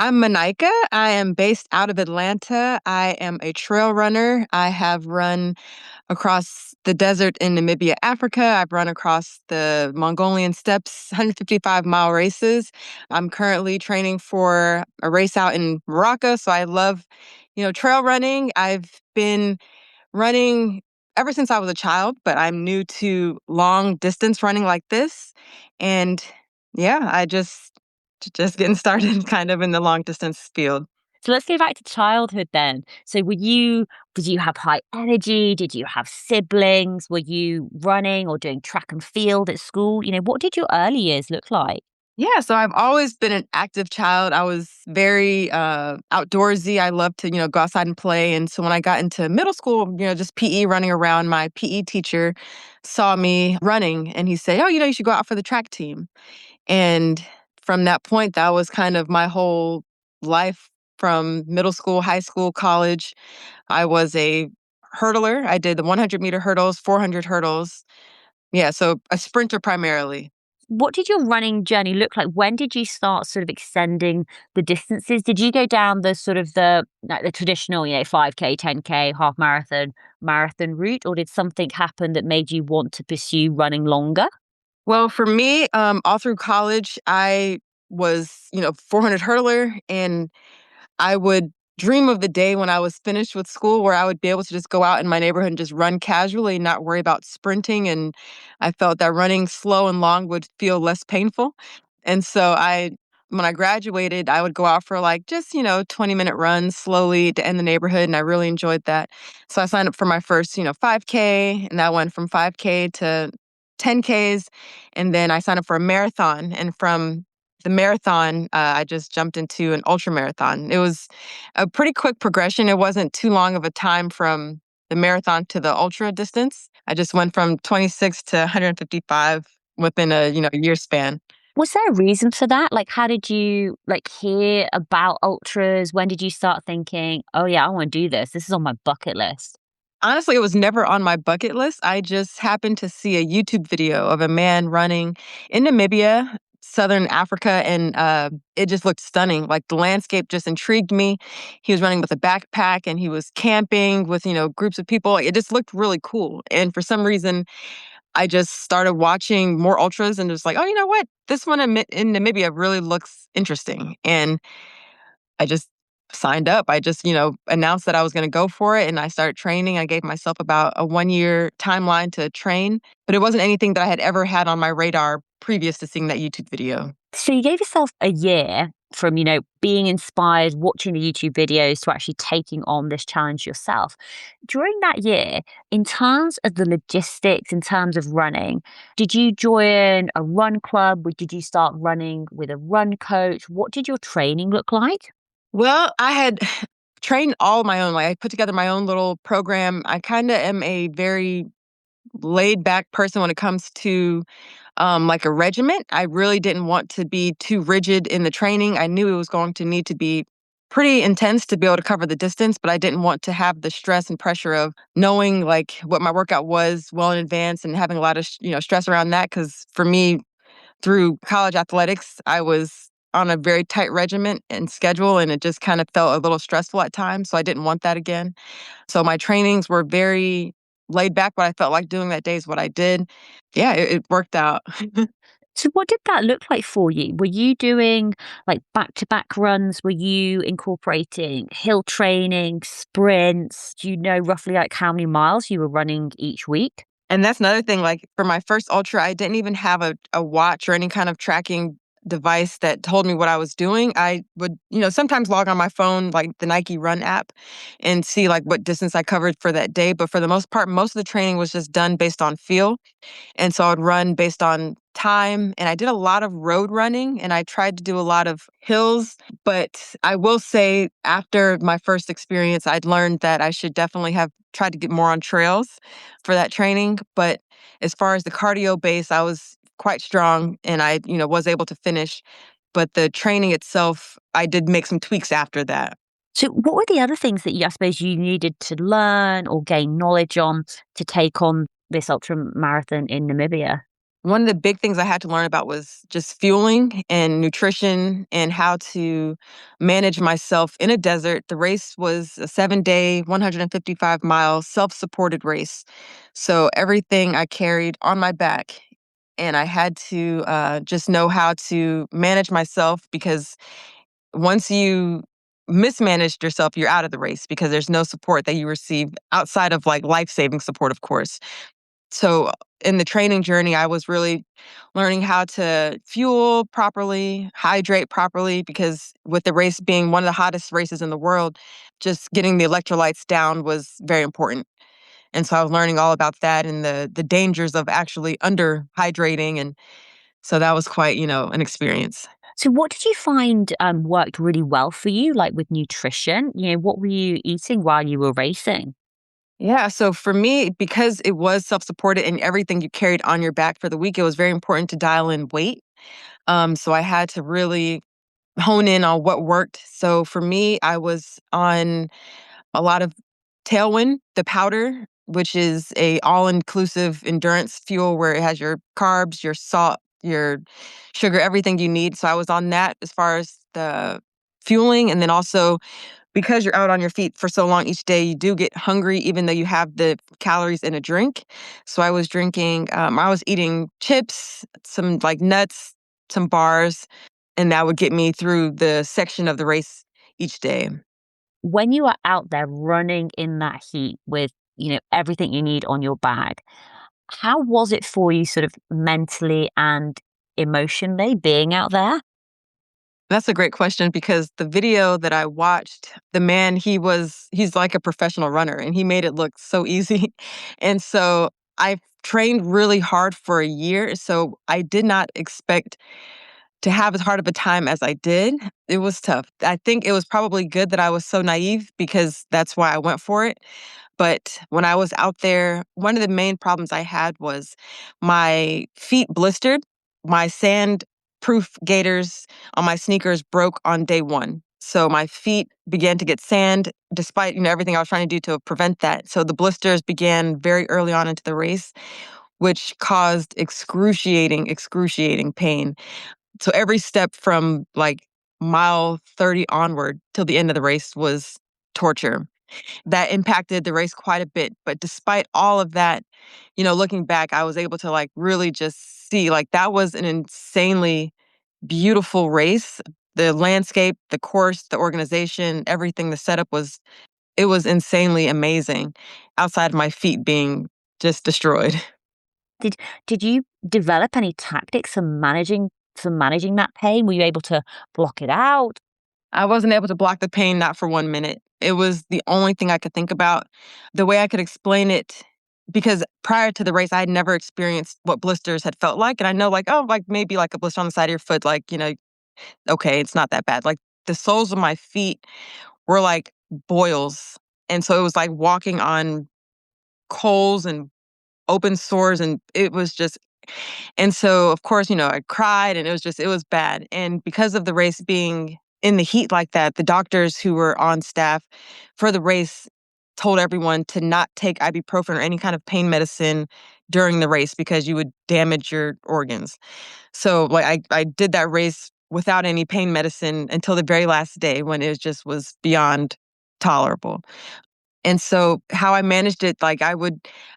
I'm Manika. I am based out of Atlanta. I am a trail runner. I have run across the desert in Namibia, Africa. I've run across the Mongolian steppes, 155-mile races. I'm currently training for a race out in Morocco. So I love, trail running. I've been running ever since I was a child, but I'm new to long distance running like this. And yeah, just getting started kind of in the long distance field. So let's go back to childhood then. So did you have high energy? Did you have siblings? Were you running or doing track and field at school? What did your early years look like? Yeah, so I've always been an active child. I was very outdoorsy. I loved to, go outside and play. And so when I got into middle school, just PE running around, my PE teacher saw me running and he said, "Oh, you should go out for the track team." And from that point, that was kind of my whole life from middle school, high school, college. I was a hurdler. I did the 100-meter hurdles, 400 hurdles. Yeah, so a sprinter primarily. What did your running journey look like? When did you start sort of extending the distances? Did you go down the sort of the traditional, 5K, 10K, half marathon, marathon route, or did something happen that made you want to pursue running longer? Well, for me, all through college, I was, 400 hurdler, and I would dream of the day when I was finished with school where I would be able to just go out in my neighborhood and just run casually, not worry about sprinting. And I felt that running slow and long would feel less painful. And so when I graduated, I would go out for like just, 20-minute runs slowly to end the neighborhood. And I really enjoyed that. So I signed up for my first, 5K, and that went from 5K to 10Ks. And then I signed up for a marathon. And from the marathon, I just jumped into an ultra marathon. It was a pretty quick progression. It wasn't too long of a time from the marathon to the ultra distance. I just went from 26 to 155 within a year span. Was there a reason for that? Like, how did you hear about ultras? When did you start thinking, "Oh yeah, I want to do this. This is on my bucket list"? Honestly, it was never on my bucket list. I just happened to see a YouTube video of a man running in Namibia, Southern Africa, and it just looked stunning. Like the landscape just intrigued me. He was running with a backpack and he was camping with, groups of people. It just looked really cool. And for some reason, I just started watching more ultras and just like, oh, you know what? This one in Namibia really looks interesting. And I just signed up. I just, announced that I was going to go for it and I started training. I gave myself about a 1-year timeline to train, but it wasn't anything that I had ever had on my radar previous to seeing that YouTube video. So you gave yourself a year from, being inspired, watching the YouTube videos to actually taking on this challenge yourself. During that year, in terms of the logistics, in terms of running, did you join a run club? Did you start running with a run coach? What did your training look like? Well, I had trained all my own. Like I put together my own little program. I kind of am a very laid back person when it comes to like a regiment. I really didn't want to be too rigid in the training. I knew it was going to need to be pretty intense to be able to cover the distance, but I didn't want to have the stress and pressure of knowing like what my workout was well in advance and having a lot of stress around that. Because for me, through college athletics, I was on a very tight regiment and schedule, and it just kind of felt a little stressful at times. So I didn't want that again. So my trainings were very laid back. What I felt like doing that day is what I did. Yeah, it worked out. So what did that look like for you? Were you doing back to back runs? Were you incorporating hill training, sprints? Do you know roughly how many miles you were running each week? And that's another thing. Like for my first ultra, I didn't even have a watch or any kind of tracking device that told me what I was doing. I would, sometimes log on my phone, like the Nike Run app, and see like what distance I covered for that day. But for the most part, most of the training was just done based on feel. And so I would run based on time. And I did a lot of road running and I tried to do a lot of hills. But I will say, after my first experience, I'd learned that I should definitely have tried to get more on trails for that training. But as far as the cardio base, I was quite strong and I, was able to finish. But the training itself, I did make some tweaks after that. So what were the other things that I suppose you needed to learn or gain knowledge on to take on this ultra marathon in Namibia? One of the big things I had to learn about was just fueling and nutrition and how to manage myself in a desert. The race was a 7-day, 155-mile self supported race. So everything I carried on my back. And I had to just know how to manage myself because once you mismanaged yourself, you're out of the race because there's no support that you receive outside of like life saving support, of course. So in the training journey, I was really learning how to fuel properly, hydrate properly, because with the race being one of the hottest races in the world, just getting the electrolytes down was very important. And so I was learning all about that and the dangers of actually under hydrating. And so that was quite, an experience. So, what did you find worked really well for you, like with nutrition? What were you eating while you were racing? Yeah, so for me, because it was self-supported and everything you carried on your back for the week, it was very important to dial in weight. So I had to really hone in on what worked. So for me, I was on a lot of Tailwind, the powder, which is a all-inclusive endurance fuel where it has your carbs, your salt, your sugar, everything you need. So I was on that as far as the fueling, and then also because you're out on your feet for so long each day, you do get hungry even though you have the calories in a drink. So I was eating chips, some like nuts, some bars, and that would get me through the section of the race each day. When you are out there running in that heat with, everything you need on your bag, how was it for you sort of mentally and emotionally being out there? That's a great question because the video that I watched, the man, he's like a professional runner and he made it look so easy. And so I trained really hard for a year. So I did not expect to have as hard of a time as I did. It was tough. I think it was probably good that I was so naive because that's why I went for it. But when I was out there, one of the main problems I had was my feet blistered. My sand proof gaiters on my sneakers broke on day one. So my feet began to get sand despite, everything I was trying to do to prevent that. So the blisters began very early on into the race, which caused excruciating pain. So every step from like mile 30 onward till the end of the race was torture. That impacted the race quite a bit. But despite all of that, looking back, I was able to like really just see like that was an insanely beautiful race. The landscape, the course, the organization, everything, the setup it was insanely amazing outside of my feet being just destroyed. Did did you develop any tactics for managing that pain? Were you able to block it out? I wasn't able to block the pain, not for 1 minute. It was the only thing I could think about. The way I could explain it, because prior to the race, I had never experienced what blisters had felt like. And I know, like, oh, like maybe like a blister on the side of your foot, like, okay, it's not that bad. Like the soles of my feet were like boils. And so it was like walking on coals and open sores. And it was just and so, of course, I cried and it was bad. And because of the race being in the heat like that, the doctors who were on staff for the race told everyone to not take ibuprofen or any kind of pain medicine during the race because you would damage your organs. So, like, I did that race without any pain medicine until the very last day when it just was beyond tolerable. And so how I managed it, like I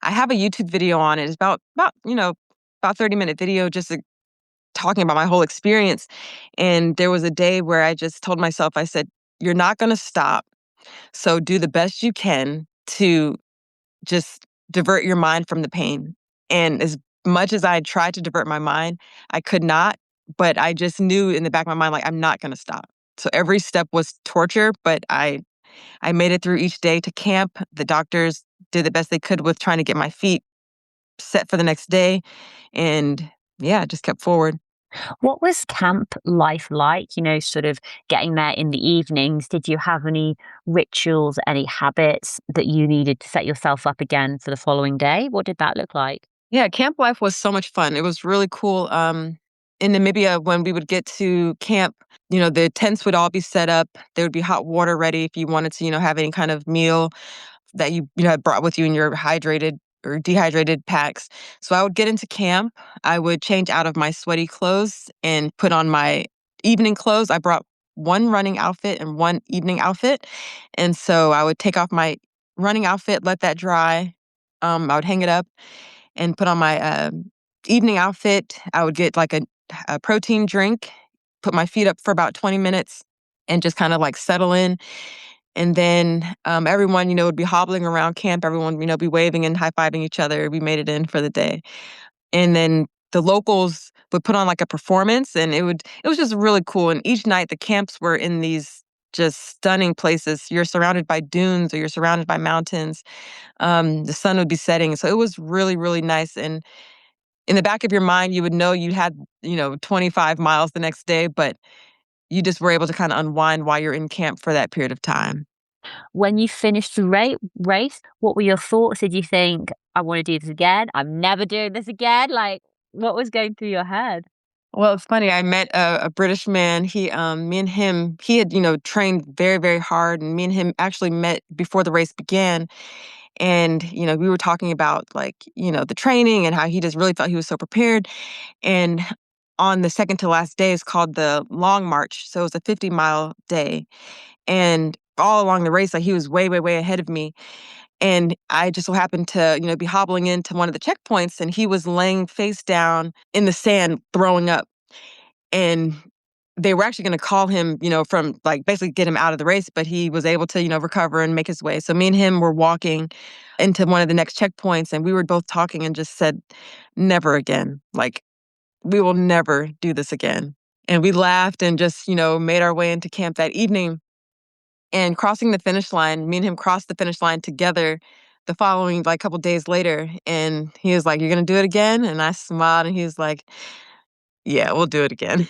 have a YouTube video on it. It's about 30-minute video just talking about my whole experience. And there was a day where I just told myself, I said, you're not going to stop. So do the best you can to just divert your mind from the pain. And as much as I tried to divert my mind, I could not. But I just knew in the back of my mind, like, I'm not going to stop. So every step was torture, but I made it through each day to camp. The doctors did the best they could with trying to get my feet set for the next day. And yeah, just kept forward. What was camp life like? Sort of getting there in the evenings. Did you have any rituals, any habits that you needed to set yourself up again for the following day? What did that look like? Yeah, camp life was so much fun. It was really cool. In Namibia, when we would get to camp, the tents would all be set up. There would be hot water ready if you wanted to, have any kind of meal that you had brought with you and you're hydrated. or dehydrated packs. So I would get into camp. I would change out of my sweaty clothes and put on my evening clothes. I brought one running outfit and one evening outfit. And so I would take off my running outfit, let that dry. I would hang it up and put on my evening outfit. I would get like a protein drink, put my feet up for about 20 minutes and just kind of like settle in. And then everyone, would be hobbling around camp. Everyone, be waving and high-fiving each other. We made it in for the day. And then the locals would put on like a performance and it was just really cool. And each night the camps were in these just stunning places. You're surrounded by dunes or you're surrounded by mountains. The sun would be setting. So it was really, really nice. And in the back of your mind, you would know you had, 25 miles the next day, but you just were able to kind of unwind while you're in camp for that period of time. When you finished the race, what were your thoughts? Did you think, "I wanna do this again. I'm never doing this again"? Like, what was going through your head? Well, it's funny. I met a British man. Me and him, he had, trained very, very hard. And me and him actually met before the race began. And, we were talking about like, the training and how he just really felt he was so prepared. And on the second to last day is called the Long March. So it was a 50-mile day. And all along the race, like he was way, way, way ahead of me. And I just so happened to, be hobbling into one of the checkpoints and he was laying face down in the sand, throwing up. And they were actually going to call him, from like basically get him out of the race, but he was able to, recover and make his way. So me and him were walking into one of the next checkpoints and we were both talking and just said, never again. Like, we will never do this again. And we laughed and just, made our way into camp that evening. And crossing the finish line, me and him crossed the finish line together the following like couple days later. And he was like, "You're gonna do it again?" And I smiled and he was like, "Yeah, we'll do it again."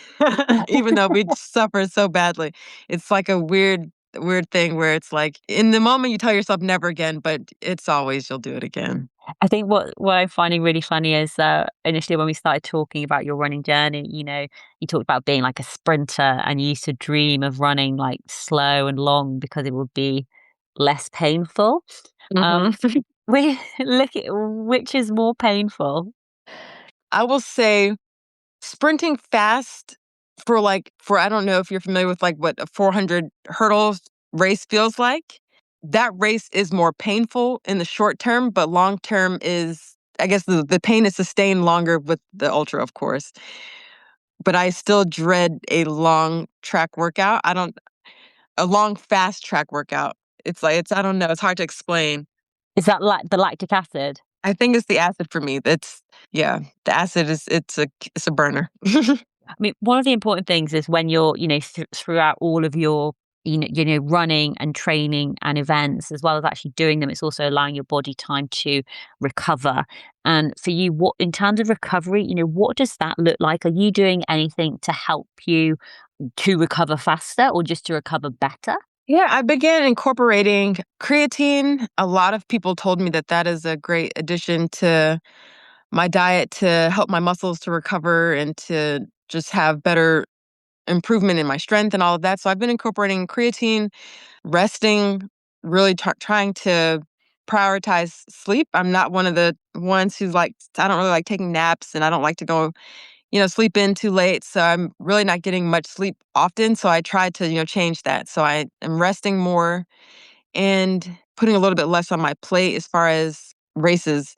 Even though we suffered so badly. It's like a weird, weird thing where it's like in the moment you tell yourself never again, but it's always you'll do it again. I think what I'm finding really funny is, initially when we started talking about your running journey, you talked about being like a sprinter and you used to dream of running like slow and long because it would be less painful. Um, Mhm. we look at which is more painful. I will say sprinting fast for I don't know if you're familiar with, like, what a 400 hurdles race feels like. That race is more painful in the short term, but long term is I guess the pain is sustained longer with the ultra, of course. But I still dread a long track workout. I don't a long fast track workout. It's I don't know, it's hard to explain. Is that like the lactic acid? I think it's the acid for me. It's yeah, the acid is it's a burner. I mean, one of the important things is when you're, throughout all of your, running and training and events, as well as actually doing them, it's also allowing your body time to recover. And for you, what in terms of recovery, what does that look like? Are you doing anything to help you to recover faster or just to recover better? Yeah, I began incorporating creatine. A lot of people told me that that is a great addition to my diet to help my muscles to recover and to just have better improvement in my strength and all of that. So I've been incorporating creatine, resting, really trying to prioritize sleep. I'm not one of the ones who's like, I don't really like taking naps and I don't like to go, sleep in too late. So I'm really not getting much sleep often. So I tried to, change that. So I am resting more and putting a little bit less on my plate as far as races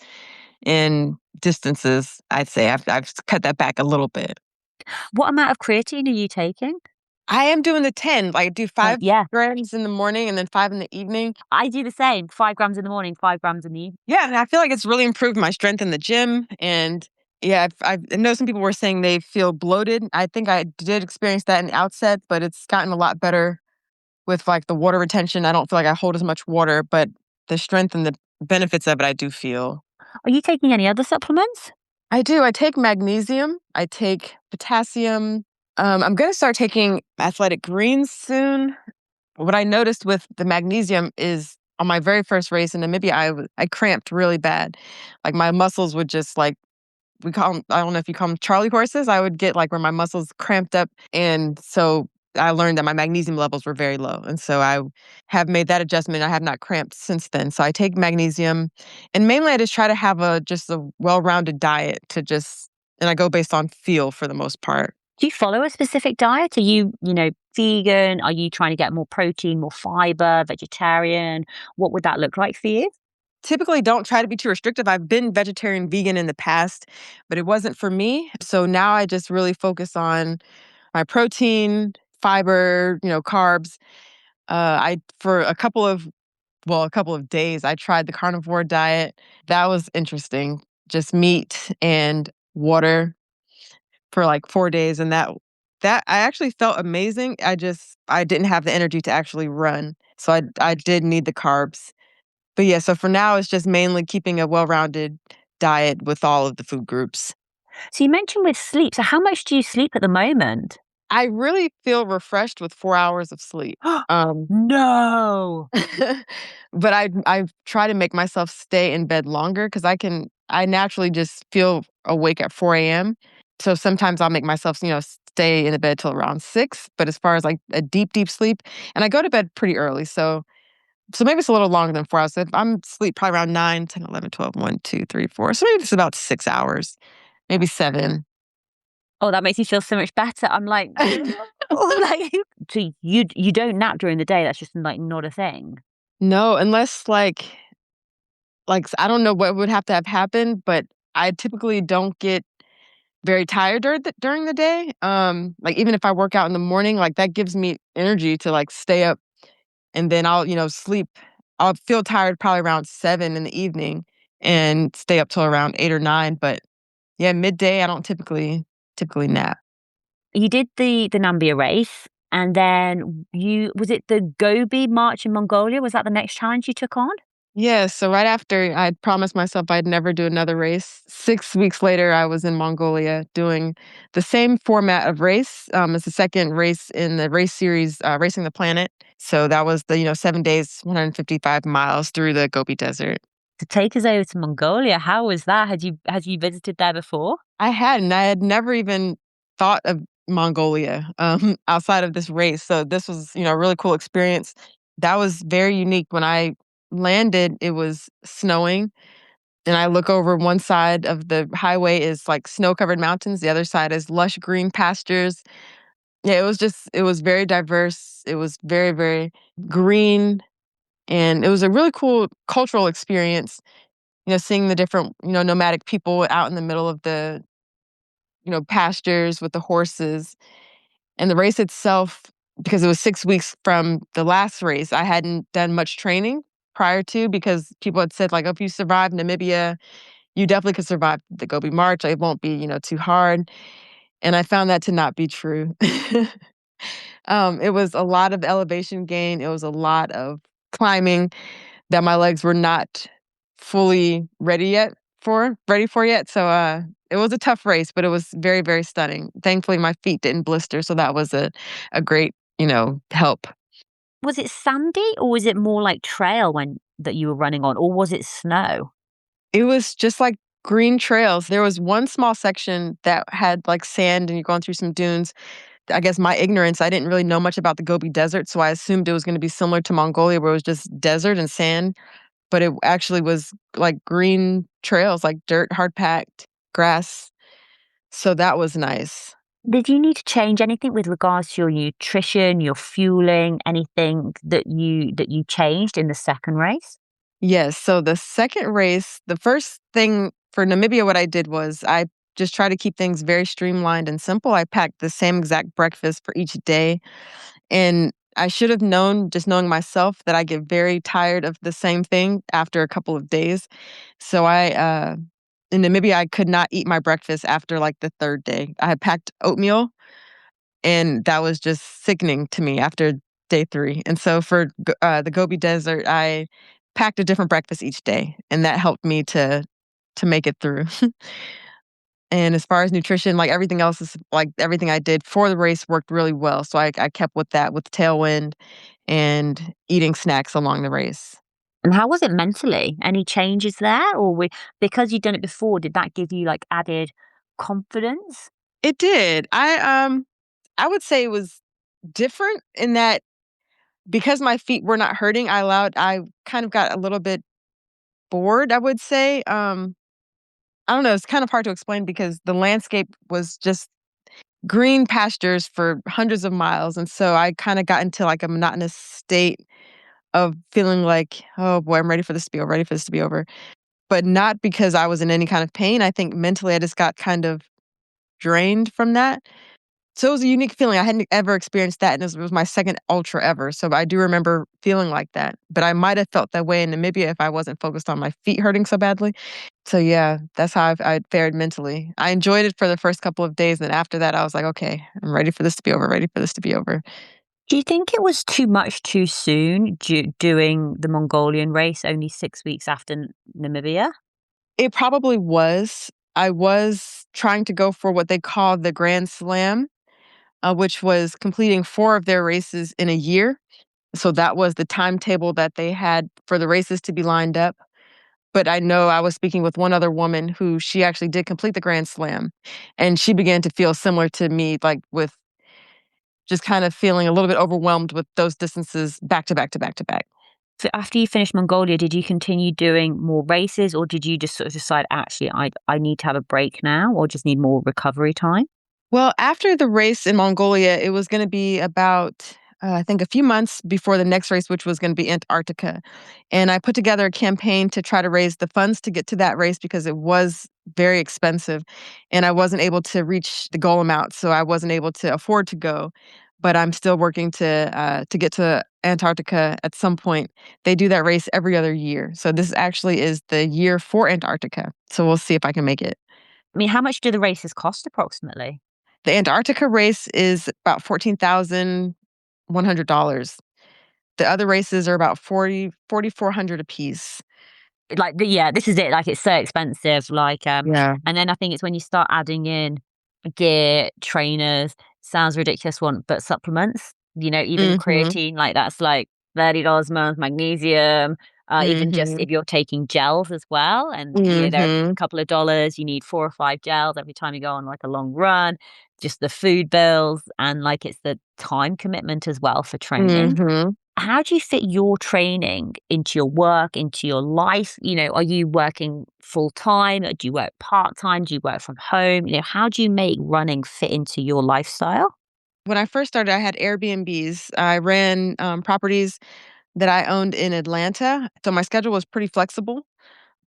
and distances. I'd say I've cut that back a little bit. What amount of creatine are you taking? I am doing the 10. Like, I do 5 Yeah, grams in the morning and then 5 in the evening. I do the same. 5 grams in the morning, 5 grams in the evening. Yeah, and I feel like it's really improved my strength in the gym, and, yeah, I know some people were saying they feel bloated. I think I did experience that in the outset, but it's gotten a lot better with, like, the water retention. I don't feel like I hold as much water, but the strength and the benefits of it, I do feel. Are you taking any other supplements? I do. I take magnesium. I take potassium. I'm gonna start taking athletic greens soon. What I noticed with the magnesium is on my very first race in Namibia, I cramped really bad. Like my muscles would just like we call 'em, I don't know if you call them Charlie horses. I would get like where my muscles cramped up, and so I learned that my magnesium levels were very low, and so I have made that adjustment. I have not cramped since then. So I take magnesium, and mainly I just try to have a well-rounded diet to just and I go based on feel for the most part. Do you follow a specific diet? Are you vegan? Are you trying to get more protein, more fiber, vegetarian? What would that look like for you? Typically don't try to be too restrictive. I've been vegetarian, vegan in the past, but it wasn't for me. So now I just really focus on my protein, fiber, carbs. I for a couple of days I tried the carnivore diet. That was interesting. Just meat and water for like 4 days, and that I actually felt amazing. I didn't have the energy to actually run. So I did need the carbs. But yeah, so for now, it's just mainly keeping a well-rounded diet with all of the food groups. So you mentioned with sleep. So how much do you sleep at the moment? I really feel refreshed with 4 hours of sleep. Um, No. but I try to make myself stay in bed longer because I naturally just feel awake at 4 AM. So sometimes I'll make myself, stay in the bed till around 6, but as far as, like, a deep, deep sleep and I go to bed pretty early, so maybe it's a little longer than 4 hours. So if I'm asleep probably around 9, 10, 11, 12, 1, 2, 3, 4. So maybe it's about 6 hours, maybe 7. Oh, that makes me feel so much better. I'm like, like so you don't nap during the day. That's just like not a thing. No, unless, I don't know what would have to have happened, but I typically don't get very tired during the day. Like, even if I work out in the morning, like, that gives me energy to, like, stay up, and then I'll, sleep. I'll feel tired probably around 7 in the evening and stay up till around 8 or 9, but yeah, midday, I don't typically nap. You did the Nambia race, and then you was it the Gobi March in Mongolia? Was that the next challenge you took on? Yeah, so right after I'd promised myself I'd never do another race, 6 weeks later, I was in Mongolia doing the same format of race, as the second race in the race series, Racing the Planet. So that was the, 7 days, 155 miles through the Gobi Desert. To take us over to Mongolia, how was that? Had you visited there before? I hadn't. I had never even thought of Mongolia, outside of this race. So this was, a really cool experience. That was very unique. When I landed, it was snowing, and I look over one side of the highway is like snow-covered mountains. The other side is lush green pastures. Yeah, it was very diverse. It was very, very green, and it was a really cool cultural experience. Seeing the different, nomadic people out in the middle of the pastures with the horses. And the race itself, because it was 6 weeks from the last race, I hadn't done much training prior to, because people had said, like, "Oh, if you survive Namibia, you definitely could survive the Gobi March. It won't be, too hard." And I found that to not be true. It was a lot of elevation gain. It was a lot of climbing that my legs were not fully ready for yet. So it was a tough race, but it was very, very stunning. Thankfully my feet didn't blister, so that was a great, help. Was it sandy or was it more like trail when that you were running on, or was it snow? It was just like green trails. There was one small section that had like sand and you're going through some dunes. I guess my ignorance, I didn't really know much about the Gobi Desert, so I assumed it was going to be similar to Mongolia where it was just desert and sand, but it actually was like green trails, like dirt, hard packed grass. So that was nice. Did you need to change anything with regards to your nutrition, your fueling, anything that you changed in the second race? Yes. So the second race, the first thing for Namibia, what I did was I just try to keep things very streamlined and simple. I packed the same exact breakfast for each day. And I should have known, just knowing myself, that I get very tired of the same thing after a couple of days. So in Namibia, I could not eat my breakfast after like the third day. I had packed oatmeal, and that was just sickening to me after day 3. And so for the Gobi Desert, I packed a different breakfast each day, and that helped me to make it through. And as far as nutrition, like everything else is like everything I did for the race worked really well. So I kept with that with Tailwind and eating snacks along the race. And how was it mentally? Any changes there, or because you'd done it before, did that give you like added confidence? It did. I would say it was different in that because my feet were not hurting, I kind of got a little bit bored, I would say. I don't know, it's kind of hard to explain because the landscape was just green pastures for hundreds of miles, and so I kinda got into, like, a monotonous state of feeling like, "Oh boy, I'm ready for this to be over, ready for this to be over." But not because I was in any kind of pain, I think mentally I just got kind of drained from that. So it was a unique feeling, I hadn't ever experienced that, and it was my 2nd ultra ever, so I do remember feeling like that, but I might have felt that way in Namibia if I wasn't focused on my feet hurting so badly. So, yeah, that's how I fared mentally. I enjoyed it for the first couple of days, and then after that, I was like, "Okay, I'm ready for this to be over, ready for this to be over." Do you think it was too much too soon doing the Mongolian race only 6 weeks after Namibia? It probably was. I was trying to go for what they call the Grand Slam, which was completing 4 of their races in a year. So that was the timetable that they had for the races to be lined up. But I know I was speaking with one other woman who she actually did complete the Grand Slam, and she began to feel similar to me, like, with just kind of feeling a little bit overwhelmed with those distances back to back to back to back. So after you finished Mongolia, did you continue doing more races, or did you just sort of decide, actually, I need to have a break now, or just need more recovery time? Well, after the race in Mongolia, it was gonna be about, I think a few months before the next race, which was gonna be Antarctica, and I put together a campaign to try to raise the funds to get to that race because it was very expensive, and I wasn't able to reach the goal amount, so I wasn't able to afford to go, but I'm still working to get to Antarctica at some point. They do that race every other year, so this actually is the year for Antarctica, so we'll see if I can make it. I mean, how much do the races cost approximately? The Antarctica race is about $14,100. The other races are about 4,400 apiece. Like, yeah, this is it. Like, it's so expensive. Like, Yeah. and then I think it's when you start adding in gear, trainers, sounds ridiculous one, but supplements, even Mhm. creatine, like that's like $30 a month, magnesium, even just Mhm. if you're taking gels as well. And, they're a Mhm. couple of dollars, you need 4 or 5 gels every time you go on like a long run, just the food bills. And like, it's the time commitment as well for training. Mhm. How do you fit your training into your work, into your life? Are you working full time? Or do you work part time? Do you work from home? How do you make running fit into your lifestyle? When I first started, I had Airbnbs. I ran, properties that I owned in Atlanta, so my schedule was pretty flexible.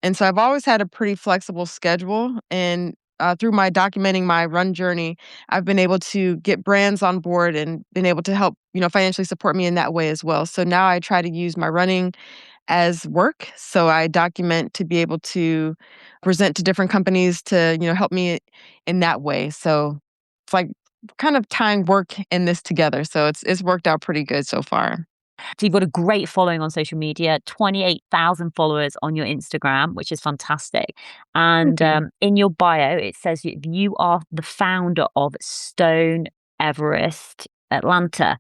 And so I've always had a pretty flexible schedule. And through my documenting my run journey, I've been able to get brands on board and been able to help, financially support me in that way as well. So now I try to use my running as work. So I document to be able to present to different companies to, help me in that way. So it's like kind of tying work in this together. So it's worked out pretty good so far. So you've got a great following on social media, 28,000 followers on your Instagram, which is fantastic. Thank And you. in your bio, it says you are the founder of Stone Everest Atlanta,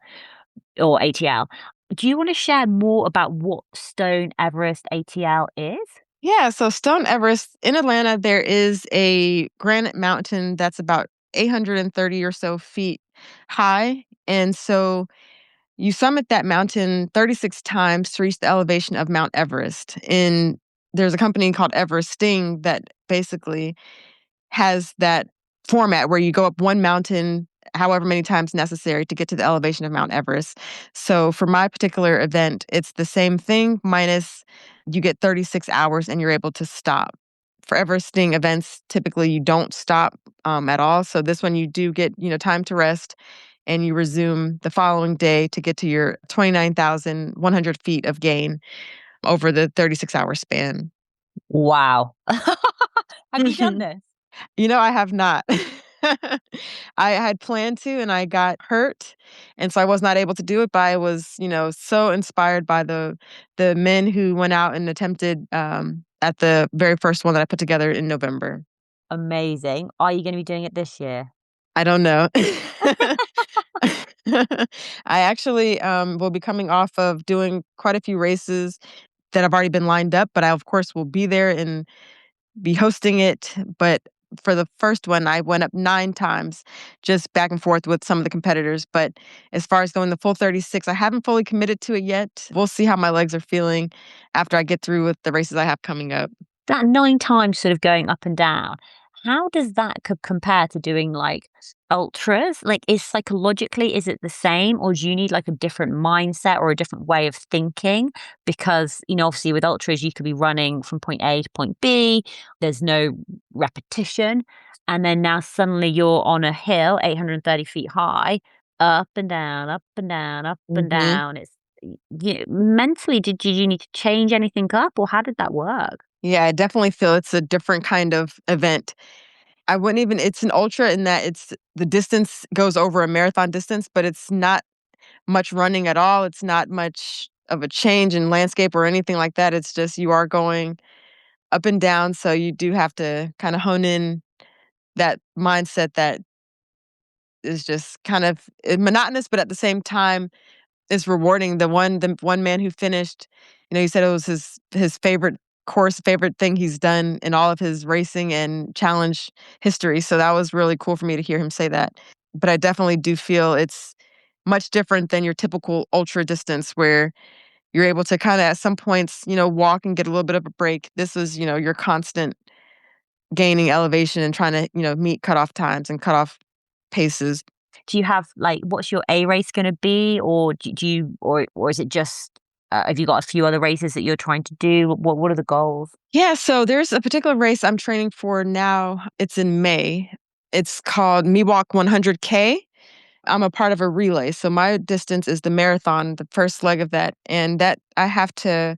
or ATL. Do you want to share more about what Stone Everest ATL is? Yeah, so Stone Everest in Atlanta, there is a granite mountain that's about 830 or so feet high. And so you summit that mountain 36 times to reach the elevation of Mount Everest. And there's a company called Everesting that basically has that format where you go up one mountain however many times necessary to get to the elevation of Mount Everest. So for my particular event, it's the same thing minus you get 36 hours and you're able to stop. For Everesting events, typically you don't stop at all. So this one you do get, time to rest and you resume the following day to get to your 29,100 feet of gain over the 36-hour span. Wow. Have you done this? I have not. I had planned to, and I got hurt, and so I was not able to do it, but I was, so inspired by the men who went out and attempted, at the very first one that I put together in November. Amazing. Are you going to be doing it this year? I don't know. I actually, will be coming off of doing quite a few races that have already been lined up, but I, of course, will be there and be hosting it, but for the first one, I went up 9 times, just back and forth with some of the competitors. But as far as going the full 36, I haven't fully committed to it yet. We'll see how my legs are feeling after I get through with the races I have coming up. That 9 times sort of going up and down, how does that compare to doing, like, ultras? Like, is psychologically, is it the same, or do you need, like, a different mindset or a different way of thinking? Because, obviously with ultras, you could be running from point A to point B, there's no repetition, and then now suddenly you're on a hill, 830 feet high, up and down, up and down, up and Mhm. down. It's mentally, did you need to change anything up, or how did that work? Yeah, I definitely feel it's a different kind of event. I wouldn't even it's an ultra in that the distance goes over a marathon distance, but it's not much running at all. It's not much of a change in landscape or anything like that. It's just you are going up and down, so you do have to kinda hone in that mindset that is just kind of, monotonous, but at the same time is rewarding. The one man who finished, he said it was his favorite course, favorite thing he's done in all of his racing and challenge history, so that was really cool for me to hear him say that. But I definitely do feel it's much different than your typical ultra distance where you're able to kinda at some points, walk and get a little bit of a break. This is, your constant gaining elevation and trying to, meet cutoff times and cutoff paces. Do you have, like, what's your A race gonna be, or do you, or is it just, have you got a few other races that you're trying to do? What are the goals? Yeah, so there's a particular race I'm training for now. It's in May. It's called Miwok 100K. I'm a part of a relay, so my distance is the marathon, the first leg of that, and that I have to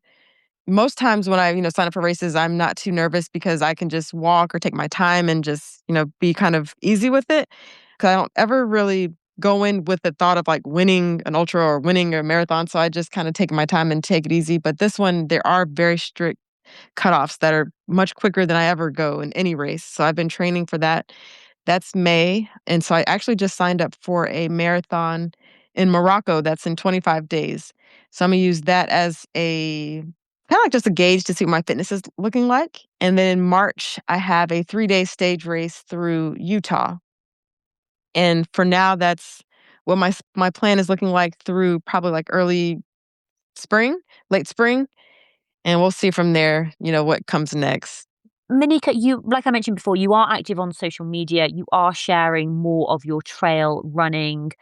most times when I, sign up for races, I'm not too nervous because I can just walk or take my time and just, be kind of easy with it. Because I don't ever really go in with the thought of like winning an ultra or winning a marathon. So I just kind of take my time and take it easy. But this one, there are very strict cutoffs that are much quicker than I ever go in any race. So I've been training for that. That's May. And so I actually just signed up for a marathon in Morocco that's in 25 days. So I'm going to use that as a kind of like just a gauge to see what my fitness is looking like. And then in March, I have a 3-day stage race through Utah. And for now, that's what my plan is looking like through probably like early spring, late spring, and we'll see from there, what comes next. Monica, you, like I mentioned before, you are active on social media. You are sharing more of your trail running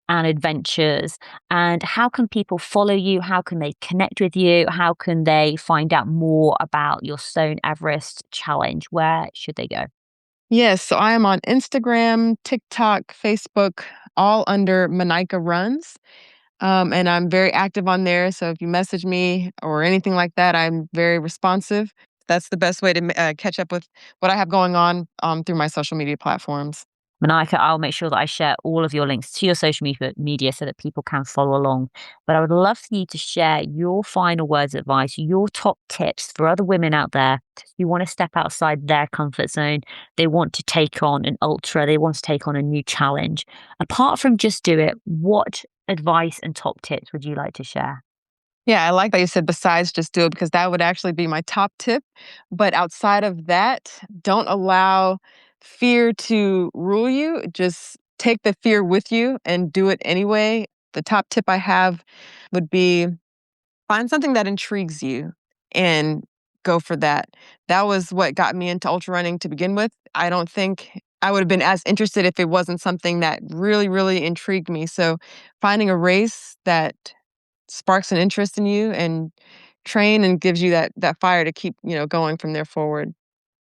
and adventures. And how can people follow you? How can they connect with you? How can they find out more about your Stone Everest challenge? Where should they go? Yes, so I am on Instagram, TikTok, Facebook, all under Manika Runs. And I'm very active on there. So if you message me or anything like that, I'm very responsive. That's the best way to catch up with what I have going on through my social media platforms. Monica, I'll make sure that I share all of your links to your social media so that people can follow along. But I would love for you to share your final words of advice, your top tips for other women out there who want to step outside their comfort zone. They want to take on an ultra, they want to take on a new challenge. Apart from just do it, what advice and top tips would you like to share? Yeah, I like that you said besides just do it because that would actually be my top tip. But outside of that, don't allow fear to rule you. Just take the fear with you and do it anyway. The top tip I have would be find something that intrigues you and go for that. That was what got me into ultra running to begin with. I don't think I would have been as interested if it wasn't something that really, really intrigued me. So finding a race that sparks an interest in you and train and gives you that fire to keep, going from there forward.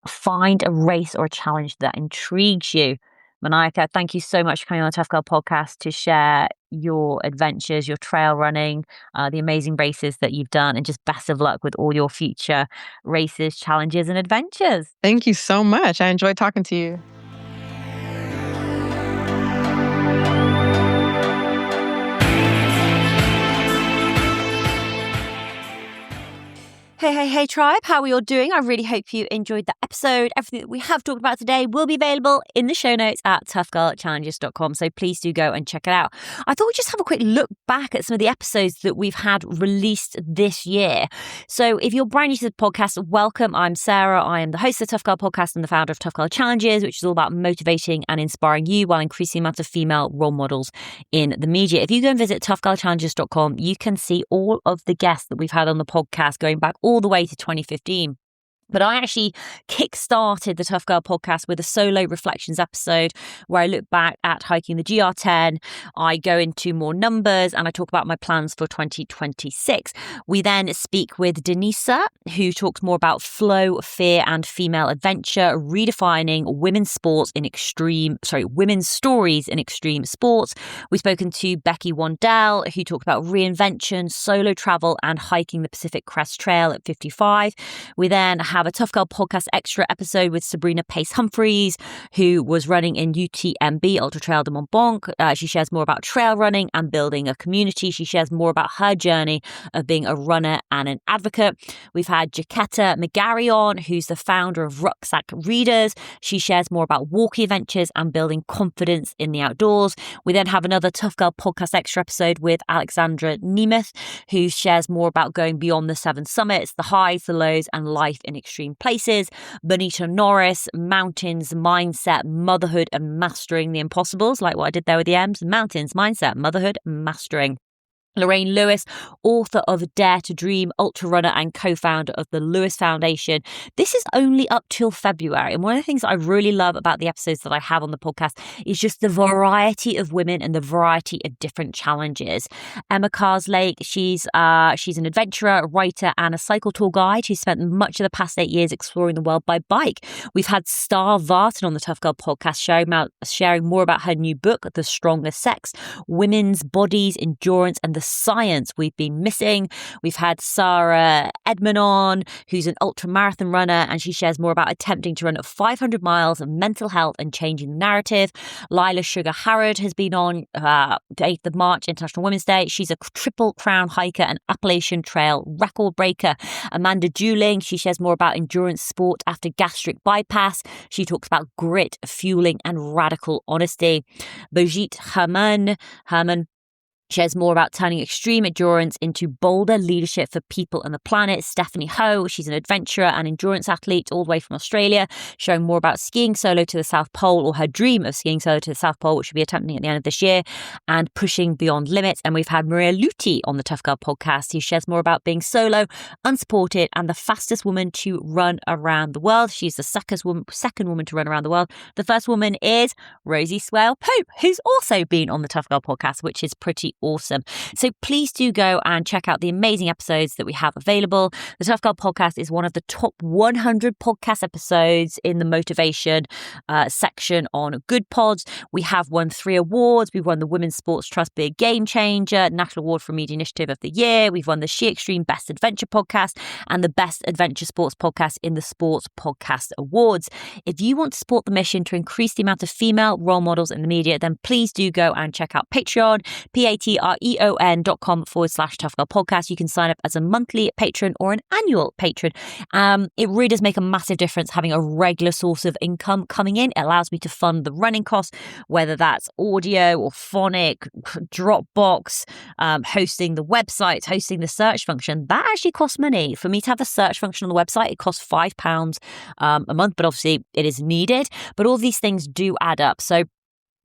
Find a race or a challenge that intrigues you. Monica, thank you so much for coming on the Tough Girl podcast to share your adventures, your trail running, the amazing races that you've done, and just best of luck with all your future races, challenges, and adventures. Thank you so much. I enjoyed talking to you. Hey, tribe. How are we all doing? I really hope you enjoyed that episode. Everything that we have talked about today will be available in the show notes at toughgirlchallenges.com. So please do go and check it out. I thought we'd just have a quick look back at some of the episodes that we've had released this year. So if you're brand new to the podcast, welcome. I'm Sarah. I am the host of the Tough Girl podcast and the founder of Tough Girl Challenges, which is all about motivating and inspiring you while increasing the amount of female role models in the media. If you go and visit toughgirlchallenges.com, you can see all of the guests that we've had on the podcast going back all the way to 2015. But I actually kick-started the Tough Girl podcast with a solo reflections episode where I look back at hiking the GR10. I go into more numbers and I talk about my plans for 2026. We then speak with Denisa, who talks more about flow, fear, and female adventure, redefining women's stories in extreme sports. We've spoken to Becky Wandell, who talked about reinvention, solo travel, and hiking the Pacific Crest Trail at 55. We then have a Tough Girl podcast extra episode with Sabrina Pace Humphreys, who was running in UTMB Ultra Trail de Mont Blanc. She shares more about trail running and building a community. She shares more about her journey of being a runner and an advocate. We've had Jaquetta McGarry on, who's the founder of Rucksack Readers. She shares more about walking adventures and building confidence in the outdoors. We then have another Tough Girl podcast extra episode with Alexandra Nemeth, who shares more about going beyond the 7 summits, the highs, the lows, and life in extreme places. Bonita Norris, mountains, mindset, motherhood, and mastering the impossibles, like what I did there with the M's. Mountains, mindset, motherhood, mastering. Lorraine Lewis, author of Dare to Dream, ultra runner and co-founder of the Lewis Foundation. This is only up till February. And one of the things I really love about the episodes that I have on the podcast is just the variety of women and the variety of different challenges. Emma Carslake, she's an adventurer, a writer, and a cycle tour guide who spent much of the past 8 years exploring the world by bike. We've had Star Vartan on the Tough Girl podcast sharing more about her new book, The Stronger Sex, women's bodies, endurance, and the science we've been missing. We've had Sarah Edmond on, who's an ultra marathon runner, and she shares more about attempting to run 500 miles of mental health and changing the narrative. Lila Sugar Harrod has been on the 8th of March, International Women's Day. She's a Triple Crown hiker and Appalachian Trail record breaker. Amanda Juling, she shares more about endurance sport after gastric bypass. She talks about grit, fueling, and radical honesty. Bajit Herman shares more about turning extreme endurance into bolder leadership for people and the planet. Stephanie Ho, she's an adventurer and endurance athlete all the way from Australia, showing more about skiing solo to the South Pole, or her dream of skiing solo to the South Pole, which she'll be attempting at the end of this year, and pushing beyond limits. And we've had Maria Luti on the Tough Girl podcast, who shares more about being solo, unsupported, and the fastest woman to run around the world. She's the second woman to run around the world. The first woman is Rosie Swale Pope, who's also been on the Tough Girl podcast, which is pretty awesome. So please do go and check out the amazing episodes that we have available. The Tough Girl podcast is one of the top 100 podcast episodes in the motivation section on Good Pods. We have won 3 awards. We've won the Women's Sports Trust Be a Game Changer National Award for Media Initiative of the Year. We've won the She Extreme Best Adventure Podcast and the Best Adventure Sports Podcast in the Sports Podcast Awards. If you want to support the mission to increase the amount of female role models in the media, then please do go and check out Patreon, patreon.com/Tough Girl Podcast. You can sign up as a monthly patron or an annual patron. It really does make a massive difference having a regular source of income coming in. It allows me to fund the running costs, whether that's audio or phonic, Dropbox, hosting the website, hosting the search function. That actually costs money. For me to have the search function on the website, it costs £5 a month, but obviously it is needed. But all these things do add up. So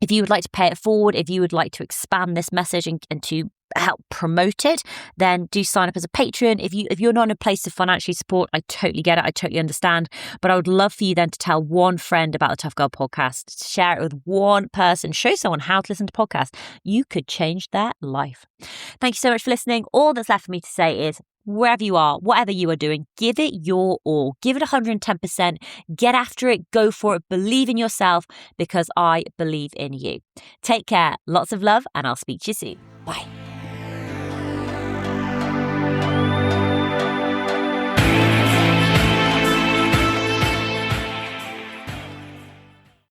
if you would like to pay it forward, if you would like to expand this message and to help promote it, then do sign up as a patron. If you're not in a place to financially support, I totally get it. I totally understand. But I would love for you then to tell one friend about the Tough Girl podcast, share it with one person, show someone how to listen to podcasts. You could change their life. Thank you so much for listening. All that's left for me to say is, wherever you are, whatever you are doing, give it your all. Give it 110%. Get after it. Go for it. Believe in yourself, because I believe in you. Take care. Lots of love, and I'll speak to you soon. Bye.